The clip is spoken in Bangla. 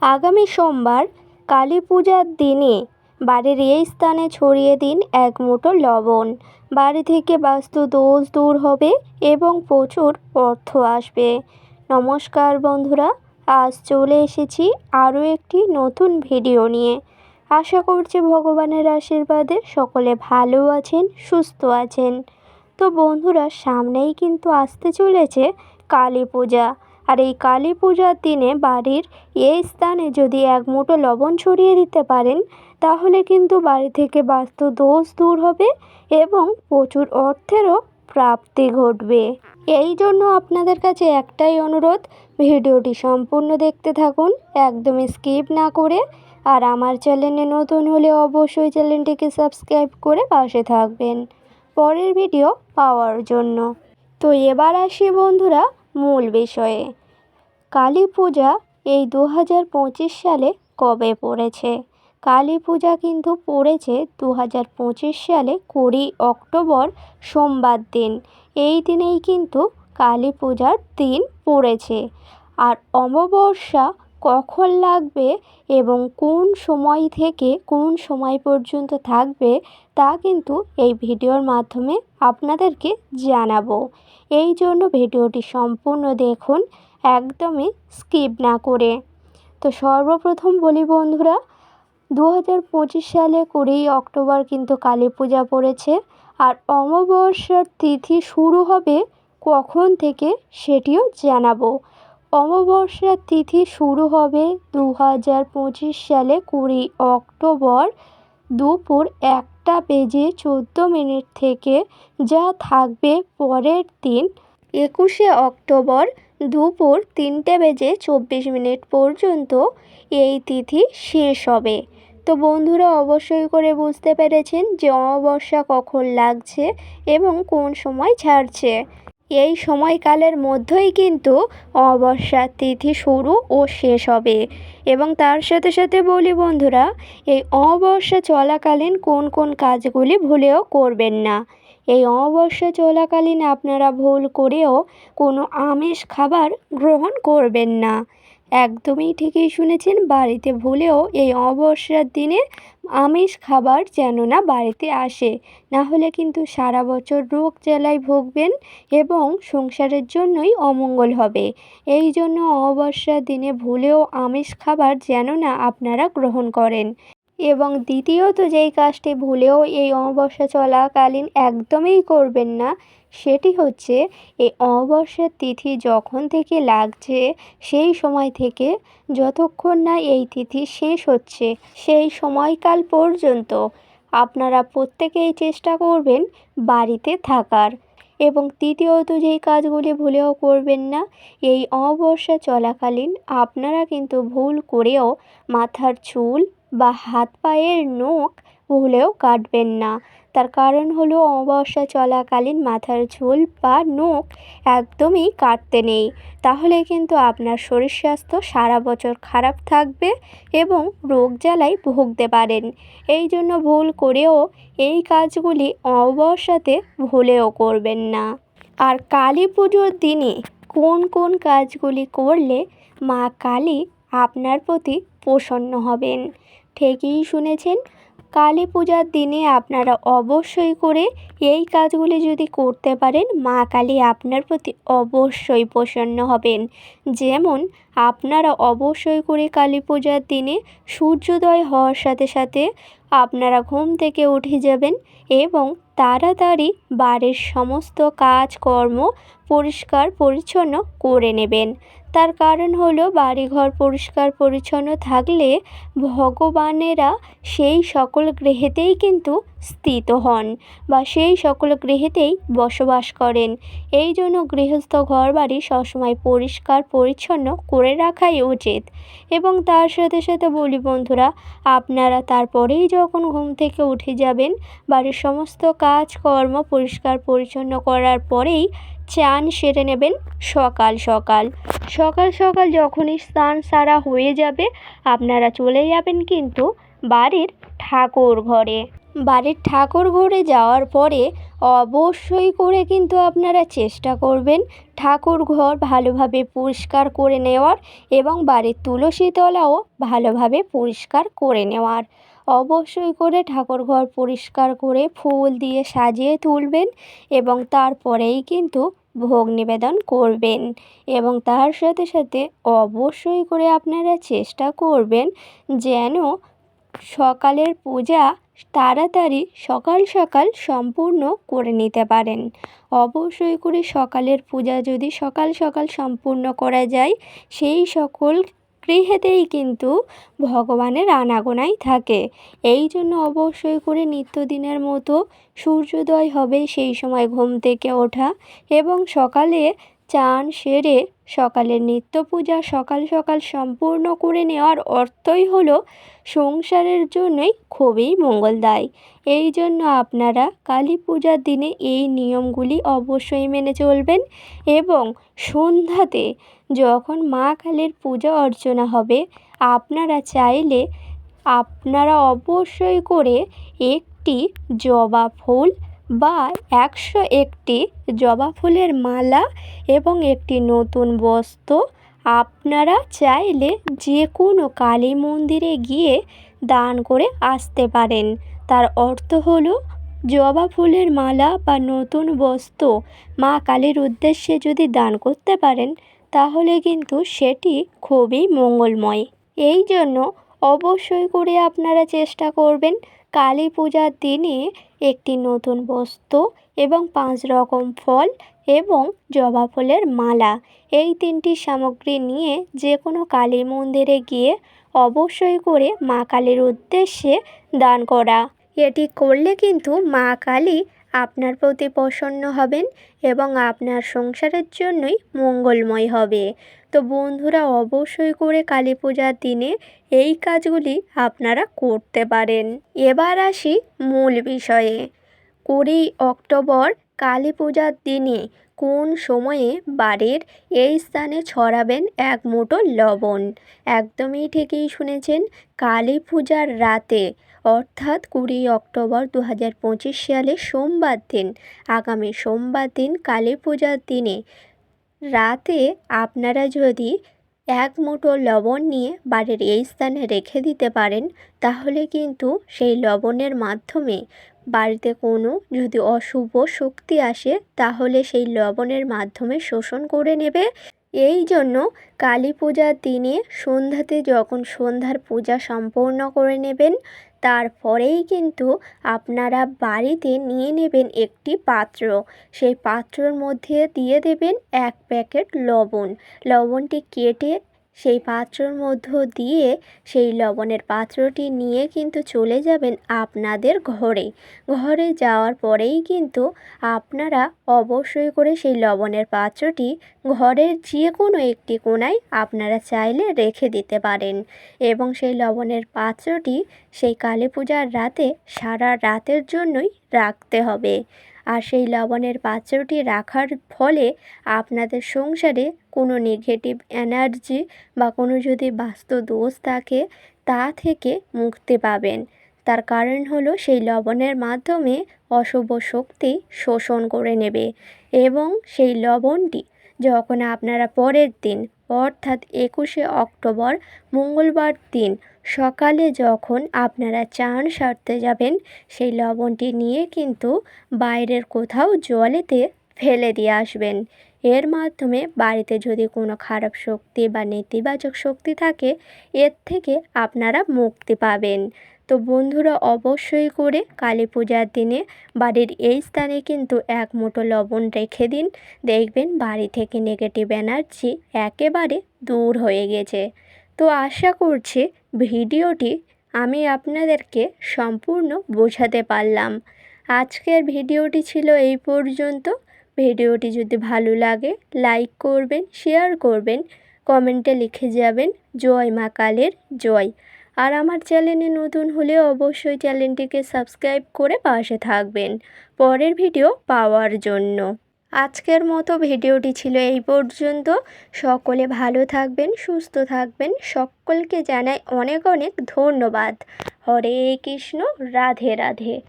আগামী সোমবার কালী পূজার দিনে বাড়ির এই স্থানে ছড়িয়ে দিন এক মুঠো লবণ। বাড়ি থেকে বাস্তু দোষ দূর হবে এবং প্রচুর অর্থ আসবে। নমস্কার বন্ধুরা, আজ চলে এসেছি আরও একটি নতুন ভিডিও নিয়ে। আশা করছি ভগবানের আশীর্বাদে সকলে ভালো আছেন, সুস্থ আছেন। তো বন্ধুরা, সামনেই কিন্তু আসতে চলেছে কালী পূজা। আর এই কালী পূজার দিনে বাড়ির এই স্থানে যদি এক মুঠো লবণ ছড়িয়ে দিতে পারেন, তাহলে কিন্তু বাড়ি থেকে বাস্তু দোষ দূর হবে এবং প্রচুর অর্থেরও প্রাপ্তি ঘটবে। এই জন্য আপনাদের কাছে একটাই অনুরোধ, ভিডিওটি সম্পূর্ণ দেখতে থাকুন, একদমই স্কিপ না করে। আর আমার চ্যানেলে নতুন হলে অবশ্যই চ্যানেলটিকে সাবস্ক্রাইব করে পাশে থাকবেন পরের ভিডিও পাওয়ার জন্য। তো এবার আসি বন্ধুরা মূল বিষয়ে। কালী পূজা এই 2025 সালে কবে পড়েছে? কালী পূজা কিন্তু পড়েছে 2025 সালে 20 অক্টোবর সোমবার দিন। এই দিনেই কিন্তু কালী পূজার দিন পড়েছে। আর অমাবস্যা কখন লাগবে এবং কোন সময় থেকে কোন সময় পর্যন্ত থাকবে তা কিন্তু এই ভিডিওর মাধ্যমে আপনাদেরকে জানাবো। এই জন্য ভিডিওটি সম্পূর্ণ দেখুন, একদমই স্কিপ না করে। তো সর্বপ্রথম বলি বন্ধুরা, 2025 সালে 20 অক্টোবর কিন্তু কালী পূজা পড়েছে। আর অমাবস্যার তিথি শুরু হবে কখন থেকে সেটিও জানাবো। অমাবস্যার তিথি শুরু হবে 2025 সালে 20 অক্টোবর দুপুর 1:14 থেকে, যা থাকবে পরের দিন 21 অক্টোবর দুপুর 3:24 পর্যন্ত এই তিথি শেষ হবে। তো বন্ধুরা, অবশ্যই করে বুঝতে পেরেছেন যে অমাবস্যা কখন লাগছে এবং কোন সময় ছাড়ছে। এই সময়কালের মধ্যেই কিন্তু অমাবস্যার তিথি শুরু ও শেষ হবে। এবং তার সাথে সাথে বলি বন্ধুরা, এই অমাবস্যা চলাকালীন কোন কোন কাজগুলি ভুলেও করবেন না। এই অমাবস্যা চলাকালীন আপনারা ভুল করেও কোনো আমিষ খাবার গ্রহণ করবেন না। একদমই ঠিকই শুনেছেন, বাড়িতে ভুলেও এই অমাবস্যার দিনে আমিষ খাবার যেন না বাড়িতে আসে, না হলে কিন্তু সারা বছর রোগ জ্বালায় ভুগবেন এবং সংসারের জন্যই অমঙ্গল হবে। এই জন্য অমাবস্যার দিনে ভুলেও আমিষ খাবার যেন না আপনারা গ্রহণ করেন। এবং দ্বিতীয়ত যেই কাজটি ভুলেও এই অমাবস্যা চলাকালীন একদমই করবেন না, সেটি হচ্ছে এই অমাবস্যার তিথি যখন থেকে লাগছে সেই সময় থেকে যতক্ষণ না এই তিথি শেষ হচ্ছে সেই সময়কাল পর্যন্ত আপনারা প্রত্যেকেই চেষ্টা করবেন বাড়িতে থাকার। এবং তৃতীয়ত যেই কাজগুলি ভুলেও করবেন না, এই অমাবস্যা চলাকালীন আপনারা কিন্তু ভুল করেও মাথার চুল বা হাত পায়ের নখ ভুলেও কাটবেন না। তার কারণ হলো অমাবস্যা চলাকালীন মাথার চুল বা নখ একদমই কাটতে নেই, তাহলে কিন্তু আপনার শরীর স্বাস্থ্য সারা বছর খারাপ থাকবে এবং রোগ জ্বালায় ভুগতে পারেন। এই জন্য ভুল করেও এই কাজগুলি অমাবস্যাতে ভুলেও করবেন না। আর কালী পুজোর দিনে কোন কোন কাজগুলি করলে মা কালী আপনার প্রতি প্রসন্ন হবেন? ঠিকই শুনেছেন, কালী পূজার দিনে আপনারা অবশ্যই করে এই কাজগুলি যদি করতে পারেন, মা কালী আপনার প্রতি অবশ্যই প্রসন্ন হবেন। যেমন আপনারা অবশ্যই করে কালী পূজার দিনে সূর্যোদয় হওয়ার সাথে সাথে আপনারা ঘুম থেকে উঠে যাবেন এবং তাড়াতাড়ি বাড়ির সমস্ত কাজকর্ম পরিষ্কার পরিচ্ছন্ন করে নেবেন। তার কারণ হলো বাড়িঘর পরিষ্কার পরিচ্ছন্ন থাকলে ভগবানেরা সেই সকল গৃহেতেই কিন্তু স্থিত হন বা সেই সকল গৃহেতেই বসবাস করেন। এই জন্য গৃহস্থ ঘরবাড়ি সবসময় পরিষ্কার পরিচ্ছন্ন করে রাখাই উচিত। এবং তার সাথে সাথে বলি বন্ধুরা, আপনারা তারপরেই যখন ঘুম থেকে উঠে যাবেন, বাড়ির সমস্ত কাজকর্ম পরিষ্কার পরিচ্ছন্ন করার পরেই চান সেরে নেবেন সকাল সকাল। সকাল সকাল যখনই স্নান সারা হয়ে যাবে, আপনারা চলে যাবেন কিন্তু বাড়ির ঠাকুর ঘরে। বাড়ির ঠাকুর ঘরে যাওয়ার পরে অবশ্যই করে কিন্তু আপনারা চেষ্টা করবেন ঠাকুর ঘর ভালোভাবে পরিষ্কার করে নেওয়ার এবং বাড়ির তুলসী তলাও ভালোভাবে পরিষ্কার করে নেওয়ার। অবশ্যই করে ঠাকুর ঘর পরিষ্কার করে ফুল দিয়ে সাজিয়ে তুলবেন এবং তারপরেই কিন্তু ভোগ নিবেদন করবেন। এবং তার সাথে সাথে অবশ্যই করে আপনারা চেষ্টা করবেন যেন সকালের পূজা তাড়াতাড়ি সকাল সকাল সম্পূর্ণ করে নিতে পারেন। অবশ্যই করে সকালের পূজা যদি সকাল সকাল সম্পূর্ণ করা যায়, সেই সকল গৃহেতেই কিন্তু ভগবানের আনাগোনাই থাকে। এই জন্য অবশ্যই করে নিত্যদিনের মতো সূর্যোদয় হবে সেই সময় ঘুম থেকে ওঠা এবং সকালে চান সেরে সকালের নিত্য পূজা সকাল সকাল সম্পূর্ণ করে নেওয়ার অর্থই হলো সংসারের জন্যই খুবই মঙ্গলদায়ী। এই জন্য আপনারা কালী পূজার দিনে এই নিয়মগুলি অবশ্যই মেনে চলবেন এবং সন্ধ্যাতে যখন মা কালীর পূজা অর্চনা হবে আপনারা চাইলে আপনারা অবশ্যই করে একটি জবা ফুল বা 101টি জবা ফুলের মালা এবং একটি নতুন বস্ত্র আপনারা চাইলে যে কোনো কালী মন্দিরে গিয়ে দান করে আসতে পারেন। তার অর্থ হলো জবা ফুলের মালা বা নতুন বস্ত্র মা কালীর উদ্দেশ্যে যদি দান করতে পারেন তাহলে কিন্তু সেটি খুবই মঙ্গলময়। এই জন্য অবশ্যই করে আপনারা চেষ্টা করবেন কালী পূজার দিনে একটি নতুন বস্ত্র এবং 5 রকম ফল এবং জবা ফুলের মালা এই 3টি সামগ্রী নিয়ে যে কোনো কালী মন্দিরে গিয়ে অবশ্যই করে মা কালীর উদ্দেশ্যে দান করা। এটি করলে কিন্তু মা কালী আপনার প্রতি প্রসন্ন হবেন এবং আপনার সংসারের জন্যই মঙ্গলময় হবে। তো বন্ধুরা অবশ্যই করে কালী পূজার দিনে এই কাজগুলি আপনারা করতে পারেন। এবার আসি মূল বিষয়ে। 20 অক্টোবর কালী পূজার দিনে কোন সময়ে বাড়ির এই স্থানে ছড়াবেন 1 মুঠো লবণ। একদমই ঠিকই শুনেছেন, কালী পূজার রাতে অর্থাৎ 20 অক্টোবর 2025 সালে সোমবার দিন, আগামী সোমবার দিন কালী পূজার দিনে রাতে আপনারা যদি 1 মুঠো লবণ নিয়ে বাড়ির এই স্থানে রেখে দিতে পারেন তাহলে কিন্তু সেই লবণের মাধ্যমে বাড়িতে কোনো যদি অশুভ শক্তি আসে তাহলে সেই লবণের মাধ্যমে শোষণ করে নেবে। এই জন্য কালী পূজার দিনে সন্ধ্যাতে যখন সন্ধ্যার পূজা সম্পূর্ণ করে নেবেন তারপরেই কিন্তু আপনারা বাড়িতে নিয়ে নেবেন একটি পাত্র। সেই পাত্রর মধ্যে দিয়ে দেবেন 1 প্যাকেট লবণ। লবণটি কেটে সেই পাত্রর মধ্য দিয়ে সেই লবণের পাত্রটি নিয়ে কিন্তু চলে যাবেন আপনাদের ঘরে। ঘরে যাওয়ার পরেই কিন্তু আপনারা অবশ্যই করে সেই লবণের পাত্রটি ঘরের যে কোনো একটি কোণায় আপনারা চাইলে রেখে দিতে পারেন এবং সেই লবণের পাত্রটি সেই কালী পূজার রাতে সারা রাতের জন্যই রাখতে হবে। আর সেই লবণের পাত্রটি রাখার ফলে আপনাদের সংসারে কোনো নেগেটিভ এনার্জি বা কোনো যদি বাস্তু দোষ থাকে তা থেকে মুক্তি পাবেন। তার কারণ হলো সেই লবণের মাধ্যমে অশুভ শক্তি শোষণ করে নেবে এবং সেই লবণটি যখন আপনারা পরের দিন অর্থাৎ 21শে অক্টোবর মঙ্গলবার দিন সকালে যখন আপনারা চান সারতে যাবেন সেই লবণটি নিয়ে কিন্তু বাইরের কোথাও জলেতে ফেলে দিয়ে আসবেন। এর মাধ্যমে বাড়িতে যদি কোনো খারাপ শক্তি বা নেতিবাচক শক্তি থাকে এর থেকে আপনারা মুক্তি পাবেন। তো বন্ধুরা অবশ্যই করে কালী পূজার দিনে বাড়ির এই স্থানে কিন্তু 1 মুঠো লবণ রেখে দিন, দেখবেন বাড়ি থেকে নেগেটিভ এনার্জি একেবারে দূর হয়ে গেছে। তো আশা করছি ভিডিওটি আমি আপনাদেরকে সম্পূর্ণ বোঝাতে পারলাম। আজকের ভিডিওটি ছিল এই পর্যন্ত। ভিডিওটি যদি ভালো লাগে লাইক করবেন, শেয়ার করবেন, কমেন্টে লিখে যাবেন জয় মা কালীর জয়। আর আমার চ্যানেলে নতুন হলে অবশ্যই চ্যানেলটিকে সাবস্ক্রাইব করে পাশে থাকবেন পরের ভিডিও পাওয়ার জন্য। আজকের মতো ভিডিওটি ছিল এই পর্যন্ত। সকলে ভালো থাকবেন, সুস্থ থাকবেন। সকলকে জানাই অনেক অনেক ধন্যবাদ। হরে কৃষ্ণ, রাধে রাধে।